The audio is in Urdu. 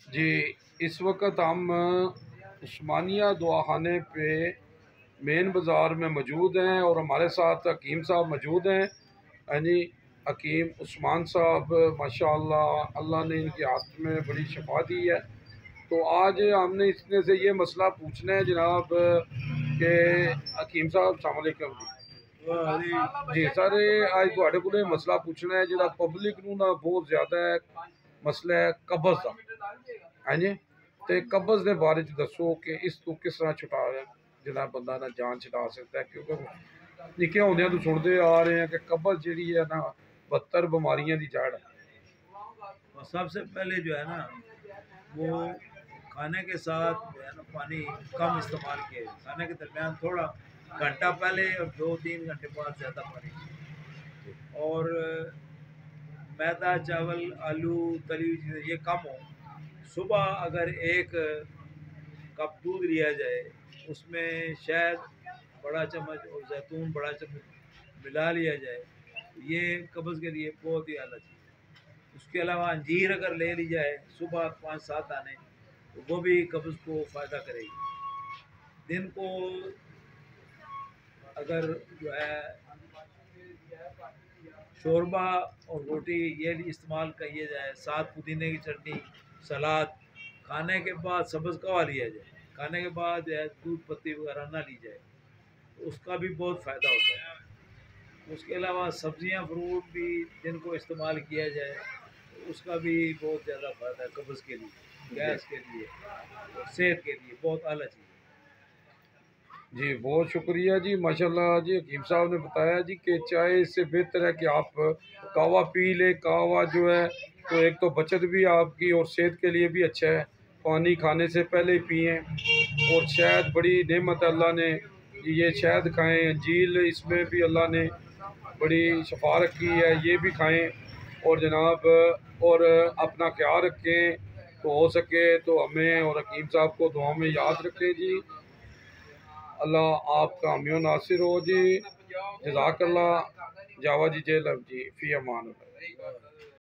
جی اس وقت ہم عثمانیہ دعاخانے پہ مین بازار میں موجود ہیں اور ہمارے ساتھ حکیم صاحب موجود ہیں۔ یعنی حکیم عثمان صاحب ماشاءاللہ اللہ نے ان کے ہاتھ میں بڑی شفا دی ہے۔ تو آج ہم نے اس میں سے یہ مسئلہ پوچھنا ہے جناب کہ حکیم صاحب السلام علیکم جی سر آج تھوڑے کو مسئلہ پوچھنا ہے جہاں پبلک نو نا بہت زیادہ ہے مسئلہ ہے قبض کا ہاں جی تے قبض دے بارے چ دسو کہ اس تو کس طرح چھٹا جناب بندہ نا جان چھٹا سکتا ہے، کیونکہ نکے ہوندیاں تو سنتے آ رہے ہیں کہ قبض جیڑی ہے نا 72 بیماریاں دی جڑ ہے۔ سب سے پہلے جو ہے نا وہ کھانے کے ساتھ جو ہے نا پانی کم استعمال کیے، کھانے کے درمیان تھوڑا گھنٹہ پہلے اور 2-3 گھنٹے بعد زیادہ پانی، اور میدا چاول آلو تلی ہوئی چیزیں یہ کم ہو۔ صبح اگر 1 کپ دودھ لیا جائے اس میں شہد بڑا چمچ اور زیتون بڑا چمچ ملا لیا جائے، یہ قبض کے لیے بہت ہی اعلیٰ چیز ہے۔ اس کے علاوہ انجیر اگر لے لی جائے صبح 5-7 آنے تو وہ بھی قبض کو فائدہ کرے گی۔ دن کو اگر جو ہے شوربہ اور روٹی یہ بھی استعمال کیے جائے، ساتھ پودینے کی چٹنی سلاد، کھانے کے بعد سبز قہوہ لیا جائے، کھانے کے بعد جو ہے دودھ پتی وغیرہ نہ لی جائے تو اس کا بھی بہت فائدہ ہوتا ہے۔ اس کے علاوہ سبزیاں فروٹ بھی دن کو استعمال کیا جائے تو اس کا بھی بہت زیادہ فائدہ ہے قبض کے لیے، گیس کے لیے اور صحت کے لیے بہت اعلیٰ چیز ہے۔ جی بہت شکریہ جی ماشاءاللہ جی حکیم صاحب نے بتایا جی کہ چائے اس سے بہتر ہے کہ آپ قہوہ پی لیں۔ قہوہ جو ہے تو ایک تو بچت بھی آپ کی اور صحت کے لیے بھی اچھا ہے، پانی کھانے سے پہلے ہی پئیں، اور شہد بڑی نعمت ہے اللہ نے، یہ شہد کھائیں، انجیل اس میں بھی اللہ نے بڑی شفا رکھی ہے یہ بھی کھائیں، اور جناب اور اپنا خیال رکھیں، تو ہو سکے تو ہمیں اور حکیم صاحب کو دعاؤں میں یاد رکھیں جی۔ اللہ آپ کا حامی و ناصر ہو جی، جزاک اللہ، جاوا جی جیلب جی، فی امان اللہ۔